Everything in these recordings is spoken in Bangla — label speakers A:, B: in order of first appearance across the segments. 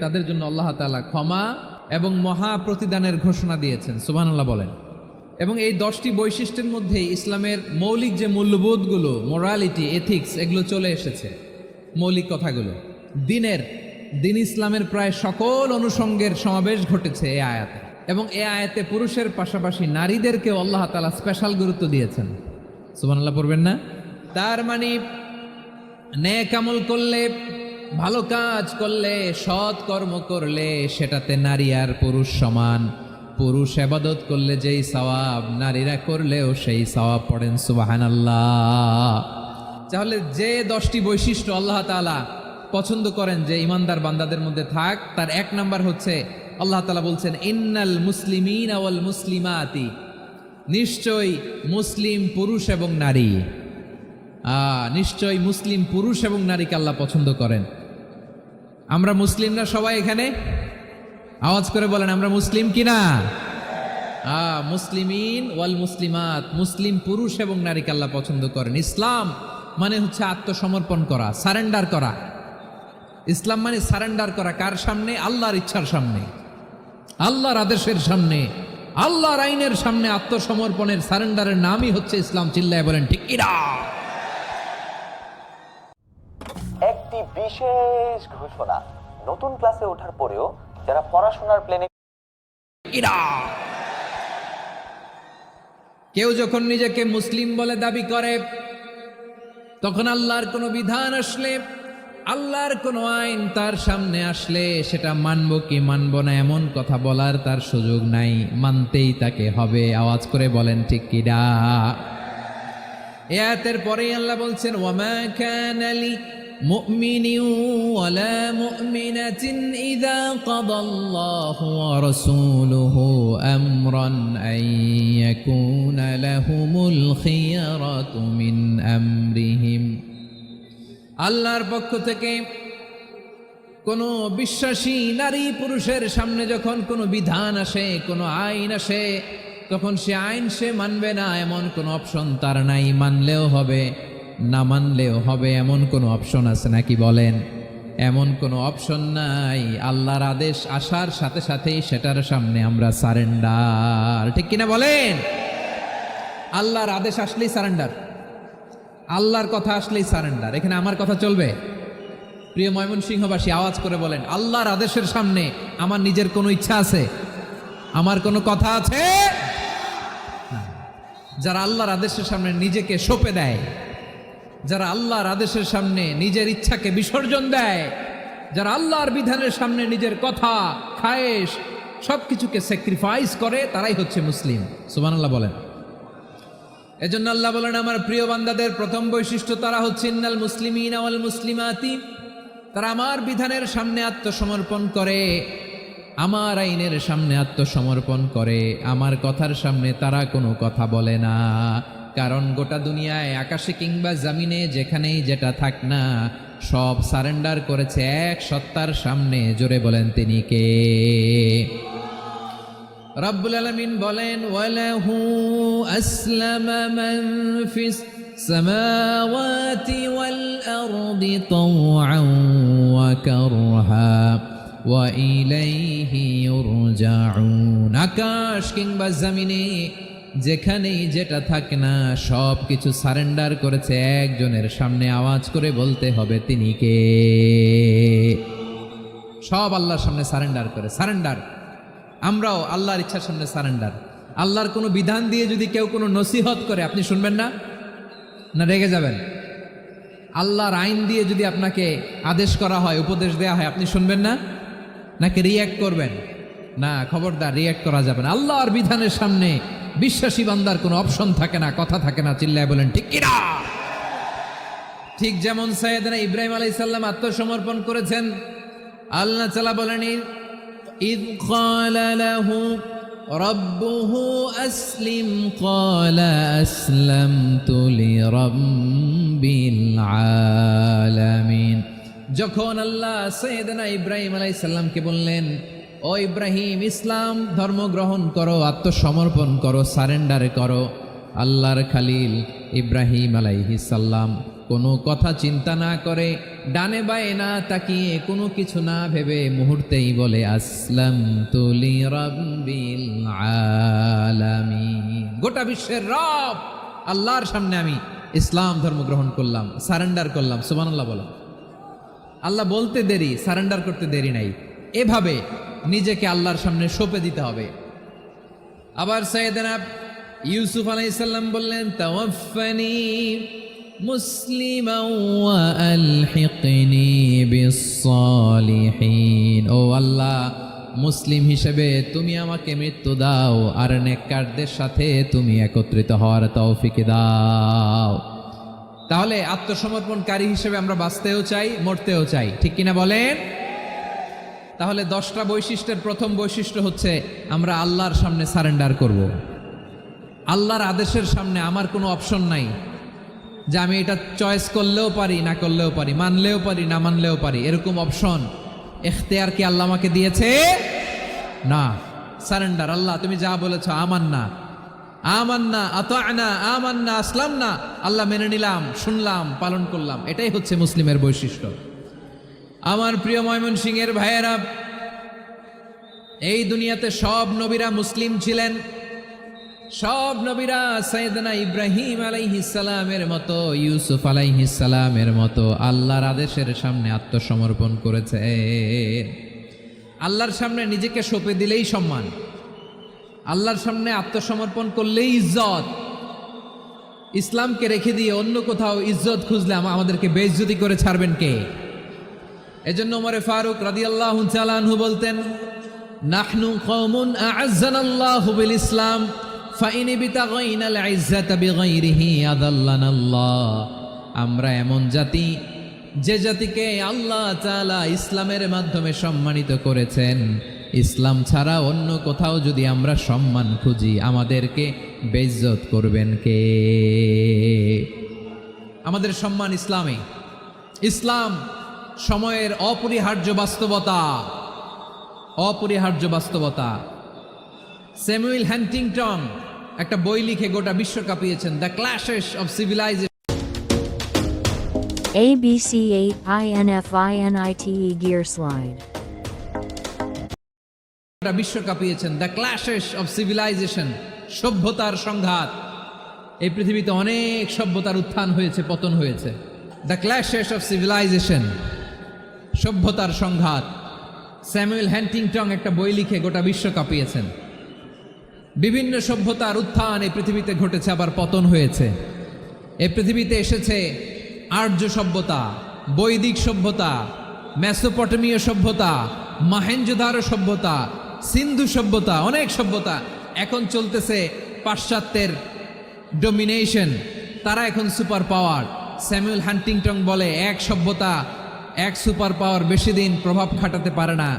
A: তাদের জন্য আল্লাহ তাআলা ক্ষমা এবং মহা প্রতিদানের ঘোষণা দিয়েছেন। সুবহানাল্লাহ বলেন। এবং এই 10টি বৈশিষ্ট্যের মধ্যে ইসলামের মৌলিক যে মূল্যবোধগুলো, মোরালিটি, এথিক্স, এগুলো চলে এসেছে। মৌলিক কথাগুলো দিন ইসলামের প্রায় সকল অনুষঙ্গের সমাবেশ ঘটেছে এই আয়াতে। এবং এই আয়াতে পুরুষের পাশাপাশি নারীদেরকেও আল্লাহ তাআলা স্পেশাল গুরুত্ব দিয়েছেন। সুবহানাল্লাহ পড়বেন না? তার মানে নেক আমল করলে, ভালো কাজ করলে, সৎ কর্ম করলে সেটাতে নারী আর পুরুষ সমান। পুরুষ ইবাদত করলে যেই সওয়াব, নারীরা করলেও সেই সওয়াব পড়েন। সুবহানাল্লাহ। তাহলে যে 10টি বৈশিষ্ট্য আল্লাহ তাআলা পছন্দ করেন যে ইমানদার বান্দাদের মধ্যে থাক, তার 1 নাম্বার হচ্ছে আল্লাহ তাআলা বলছেন ইন্নাল মুসলিমিনা ওয়াল মুসলিমাতি, নিশ্চয়ই মুসলিম পুরুষ এবং নারী, নিশ্চয়ই মুসলিম পুরুষ এবং নারীকে আল্লাহ পছন্দ করেন। আমরা মুসলিমরা সবাই এখানে আওয়াজ করে বলেন আমরা মুসলিম কিনা? মুসলিমিন ওয়াল মুসলিমাত, মুসলিম পুরুষ এবং নারীকে আল্লাহ পছন্দ করেন। ইসলাম মানে হচ্ছে আত্মসমর্পণ করা, সারেন্ডার করা। ইসলাম মানে সারেন্ডার করা কার সামনে? আল্লাহর ইচ্ছার সামনে, আল্লাহর আদেশের সামনে, আল্লাহর আইনের সামনে আত্মসমর্পণের, সারেন্ডারের নামই হচ্ছে ইসলাম। চিল্লায় বলেন ঠিক কিনা?
B: একটি বিশেষ ঘোষণা, নতুন ক্লাসে ওঠার পরেও যারা পড়াশোনার প্ল্যানে,
A: কেউ যখন নিজেকে মুসলিম বলে দাবি করে, তখন আল্লাহর কোনো বিধান আসলে, আল্লাহর কোনো আইন তার সামনে আসলে সেটা মানব কি মানব না এমন কথা বলার তার সুযোগ নাই, মানতেই তাকে হবে। আওয়াজ করে বলেন ঠিক কিনা? এই আয়াতের পরেই আল্লাহ বলছেন ওয়ামা কানা লি মুমিনিন ওয়ালা মুমিনাতিন ইযা কাদাল্লাহু ওয়া রাসূলুহু আমরান আন ইয়াকুনা লাহুমুল খিয়ারাতু মিন আমরিহিম। আল্লাহর পক্ষ থেকে কোনো বিশ্বাসী নারী পুরুষের সামনে যখন কোনো বিধান আসে, কোনো আইন আসে, তখন সে আইন সে মানবে না এমন কোনো অপশন তার নাই। মানলেও হবে, না মানলেও হবে এমন কোনো অপশন আছে নাকি বলেন? এমন কোনো অপশন নাই। আল্লাহর আদেশ আসার সাথে সাথেই সেটার সামনে আমরা সারেন্ডার। ঠিক কিনা বলেন? আল্লাহর আদেশ আসলেই সারেন্ডার, আল্লাহর কথা আসলেই সারেন্ডার। এখানে আমার কথা চলবে? প্রিয় ময়মনসিংহবাসী আওয়াজ করে বলেন আল্লাহর আদেশের সামনে আমার নিজের কোনো ইচ্ছা আছে? আমার কোনো কথা আছে? যারা আল্লাহর আদেশের সামনে নিজেকে সঁপে দেয়, যারা আল্লাহর আদেশের সামনে নিজের ইচ্ছাকে বিসর্জন দেয়, যারা আল্লাহর বিধানের সামনে নিজের কথা, খায়েশ সবকিছুকে স্যাক্রিফাইস করে, তারাই হচ্ছে মুসলিম। সুবহানাল্লাহ বলেন। এজন্য আল্লাহ বলেন আমার প্রিয় বান্দাদের প্রথম বৈশিষ্ট্য তারা হচ্ছে ইন্নাল মুসলিমিনা ওয়াল মুসলিমাতি, তারা আমার বিধানের সামনে আত্মসমর্পণ করে, আমার আইনের সামনে আত্মসমর্পণ করে, আমার কথার সামনে তারা কোনো কথা বলে না। কারণ গোটা দুনিয়ায় আকাশে কিংবা জমিনে যেখানেই যেটা থাক না, সব সারেন্ডার করেছে এক সত্তার সামনে। জোরে বলেন তিনি কে? রব্বুল আলামিন বলেন ওয়ালাহু আসলামা মান ফিস সামাওয়াতি ওয়াল আরদি তাওআন ওয়া কারহা ওয়া ইলাইহি ইউরজাউন। আকাশ কিংবা জমিনে যেখানেই যেটা থাকে না, সব কিছু সারেন্ডার করেছে একজনের সামনে। আওয়াজ করে বলতে হবে তিনি কে? সব আল্লাহর সামনে সারেন্ডার করে। সারেন্ডার। আমরাও আল্লাহর ইচ্ছার সামনে সারেন্ডার। আল্লাহর কোনো বিধান দিয়ে যদি কেউ কোনো নসিহত করে, আপনি শুনবেন না? না রেগে যাবেন? আল্লাহর আইন দিয়ে যদি আপনাকে আদেশ করা হয়, উপদেশ দেয়া হয়, আপনি শুনবেন না? নাকি রিয়্যাক্ট করবেন? না, খবরদার, রিয়্যাক্ট করা যাবে না। আল্লাহর বিধানের সামনে বিশ্বাসী বান্দার কোনো অপশন থাকে না, কথা থাকে না। চিল্লায় বলেন ঠিক কিনা? ঠিক যেমন সাইয়েদনা ইব্রাহিম আলাইহিস সালাম আত্মসমর্পণ করেছেন। আল্লাহ তাআলা বলেন ইয ক্বালা লাহু রাব্বুহু আসলিম ক্বালা আসলামতু লিরাব্বিল আলামিন। যখন আল্লাহ সাইয়েদনা ইব্রাহিম আলাইহিস সালামকে বললেন ও ইব্রাহিম, ইসলাম ধর্ম গ্রহণ করো, আত্মসমর্পণ করো, সারেন্ডার করো, আল্লাহর খালিল ইব্রাহিম আলাইহিস সালাম কোনো কথা চিন্তা না করে, ডানে বায়ে না তাকিয়ে, কোনো কিছু না ভেবে মুহূর্তেই বলে আসলামতু লিরাব্বিল আলামিন। গোটা বিশ্বের রব আল্লাহর সামনে আমি ইসলাম ধর্ম গ্রহণ করলাম, সারেন্ডার করলাম। সুবহানাল্লাহ বলো। আল্লাহ বলতে দেরি, সারেন্ডার করতে দেরি নাই। এভাবে নিজেকে আল্লাহর সামনে সঁপে দিতে হবে। আবার সাইয়েদনা ইউসুফ আলাইহিস সালাম বললেন, তাওয়াফফানি মুসলিমান ওয়া আলহিকনি বিস-সালিহিন। ও আল্লাহ, মুসলিম হিসেবে তুমি আমাকে মৃত্যু দাও, আর নেককারদের সাথে তুমি একত্রিত হওয়ার তৌফিক দাও। তাহলে আত্মসমর্পণকারী হিসেবে আমরা বাঁচতেও চাই, মরতেও চাই, ঠিক কিনা বলেন? তাহলে 10টা বৈশিষ্ট্যের প্রথম বৈশিষ্ট্য হচ্ছে আমরা আল্লাহর সামনে সারেন্ডার করব। আল্লাহর আদেশের সামনে আমার কোনো অপশন নাই যে আমি এটা চয়েস করলেও পারি, না করলেও পারি, মানলেও পারি, না মানলেও পারি, এরকম অপশন এখতিয়ার কি আল্লাহ আমাকে দিয়েছে? না। সারেন্ডার। আল্লাহ তুমি যা বলেছো, আমান্না আমান্না আতা'না আমান্না আসলামনা, আল্লাহ মেনে নিলাম, শুনলাম, পালন করলাম। এটাই হচ্ছে মুসলিমের বৈশিষ্ট্য। আমার প্রিয় ময়মনসিংহের ভাইয়েরা, এই দুনিয়াতে সব নবীরা মুসলিম ছিলেন। সব নবীরা সাইয়েদনা ইব্রাহিম আলাইহিস সালামের মতো, ইউসুফ আলাইহিস সালামের মতো আল্লাহর আদেশের সামনে আত্মসমর্পণ করেছে। আল্লাহর সামনে নিজেকে সঁপে দিলেই সম্মান, আল্লাহর সামনে আত্মসমর্পণ করলেই ইজ্জত। ইসলামকে রেখে দিয়ে অন্য কোথাও ইজ্জত খুঁজলে আমাদেরকে বেইজ্জতি করে ছাড়বেন কে? এজন্য ওমরে ফারুক রাদিয়াল্লাহু তাআলা আনহু বলতেন, নাহনু কওমুন আ'আজ্জানাল্লাহু বিল ইসলাম ফাইন বিতাগাইনাল ইজ্জাতা বিগাইরিহি আযাল্লানাল্লাহ। আমরা এমন জাতি, যে জাতিকে আল্লাহ তাআলা ইসলামের মাধ্যমে সম্মানিত করেছেন। ইসলাম ছাড়া অন্য কোথাও যদি আমরা সম্মান খুঁজি, আমাদেরকে বেইজ্জত করবেন কে? আমাদের সম্মান ইসলামে। ইসলাম সময়ের অপরিহার্য বাস্তবতা, অপরিহার্য বাস্তবতা। স্যামুয়েল হ্যান্টিংটন একটা বই লিখে গোটা বিশ্ব কাঁপিয়েছেন, the clashes of civilisation.
C: ABC8INFINITE Gear Slide.
A: গোটা বিশ্ব কাঁপিয়েছেন, দ্য ক্ল্যাশেস অফ সিভিলাইজেশন, সভ্যতার সংঘাত। এই পৃথিবীতে অনেক সভ্যতার উত্থান হয়েছে, পতন হয়েছে। দ্য ক্ল্যাশেস অফ সিভিলাইজেশন, সভ্যতার সংঘাত। স্যামুয়েল হ্যান্টিংটন একটা বই লিখে গোটা বিশ্ব কাঁপিয়েছেন। বিভিন্ন সভ্যতার উত্থান এই পৃথিবীতে ঘটেছে, আবার পতন হয়েছে। এই পৃথিবীতে এসেছে আর্য সভ্যতা, বৈদিক সভ্যতা, মেসোপটেমীয় সভ্যতা, মহেঞ্জোদারো সভ্যতা, সিন্ধু সভ্যতা, অনেক সভ্যতা। এখন চলতেছে পাশ্চাত্যের ডোমিনেশন, তারা এখন সুপার পাওয়ার। স্যামুয়েল হ্যান্টিংটন বলে, এক সভ্যতা, এক সুপার পাওয়ার বেশি দিন প্রভাব খাটাতে পারে না।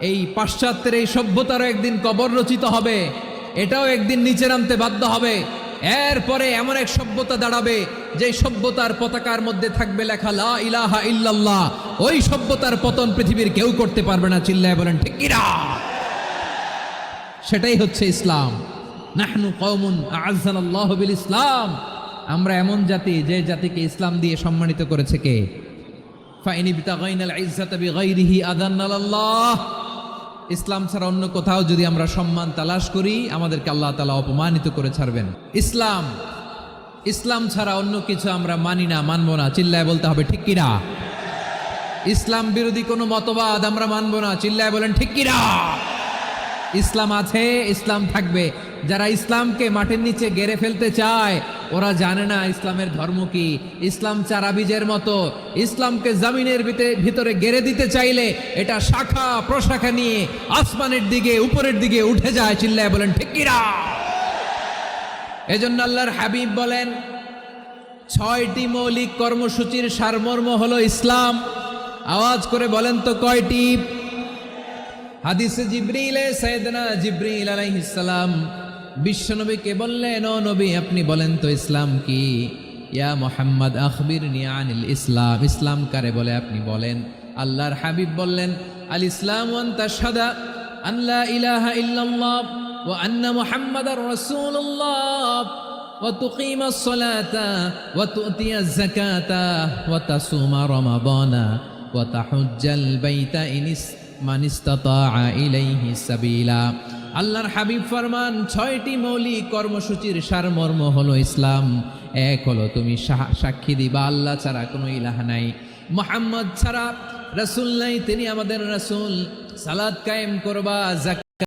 A: এই পাশ্চাত্যের এই সভ্যতারও একদিন কবর রচিত হবে, এটাও একদিন নিচে নামতে বাধ্য হবে। এরপরে এমন এক সভ্যতা দাঁড়াবে, যে সভ্যতার পতাকার মধ্যে থাকবে লেখা লা ইলাহা ইল্লাল্লাহ। ওই সভ্যতার পতন পৃথিবীর কেউ করতে পারবে না। চিল্লায় বলেন ঠিক কিনা? সেটাই হচ্ছে ইসলাম। নাহনু কওমুন আ'আজ্জানাল্লাহু বিল ইসলাম। আমরা এমন জাতি, যে জাতিকে ইসলাম দিয়ে সম্মানিত করেছে কে? ফাইন বিতাগাইনাল ইজ্জাতা বিগাইরিহি আযাল্লানাল্লাহ। ইসলাম ছাড়া অন্য কোথাও যদি আমরা সম্মান তালাশ করি, আমাদেরকে আল্লাহ তাআলা অপমানিত করে ছাড়বেন। ইসলাম, ইসলাম ছাড়া অন্য কিছু আমরা মানি না, মানবো না। চিল্লায় বলতে হবে ঠিক কিনা? ইসলাম বিরোধী কোনো মতবাদ আমরা মানবো না। চিল্লায় বলেন ঠিক কিনা? ইসলাম আছে, ইসলাম থাকবে। যারা ইসলামকে মাটির নিচে গেড়ে ফেলতে চায়, ওরা জানে না ইসলামের ধর্ম কি। ইসলাম চারা বীজের মতো, ইসলামকে জমিনের ভিতরে গেড়ে দিতে চাইলে এটা শাখা প্রশাখা নিয়ে আসমানের দিকে, উপরের দিকে উঠে যায়। চিল্লায় বলেন ঠিক কিনা? এজন্য আল্লাহর হাবিব বলেন, 6টি মৌলিক কর্মসূচির সারমর্ম হলো ইসলাম। আওয়াজ করে বলেন তো কয়টি? হাদিসে জিবরিলে সাইয়েদনা জিবরিল আলাইহিস সালাম বিশ্বনবীকে বললেন, ও নবী আপনি বলেন তো ইসলাম কি? ইয়া মুহাম্মদ আখবিরনি আনিল ইসলাম। ইসলাম কারে বলে আপনি বলেন। আল্লাহর হাবিব বললেন, আল ইসলামু আন তাশহাদা আন লা ইলাহা ইল্লাল্লাহ ওয়া আন্না মুহাম্মাদার রাসূলুল্লাহ। وتقيم الصلاة وتؤتي الزكاة وتصوم رمضان وتحج البيت من استطاع إليه سبيلا আল্লাহর হাবিব ফরমান 6টি মৌলিক কর্মসূচির সারমর্ম হলো ইসলাম। এক হলো তুমি সাক্ষী দিবা আল্লাহ ছাড়া কোনো ইলাহ নাই, মুহাম্মদ ছাড়া রাসূল নাই, তিনি আমাদের রাসূল। সালাত কায়েম করবা,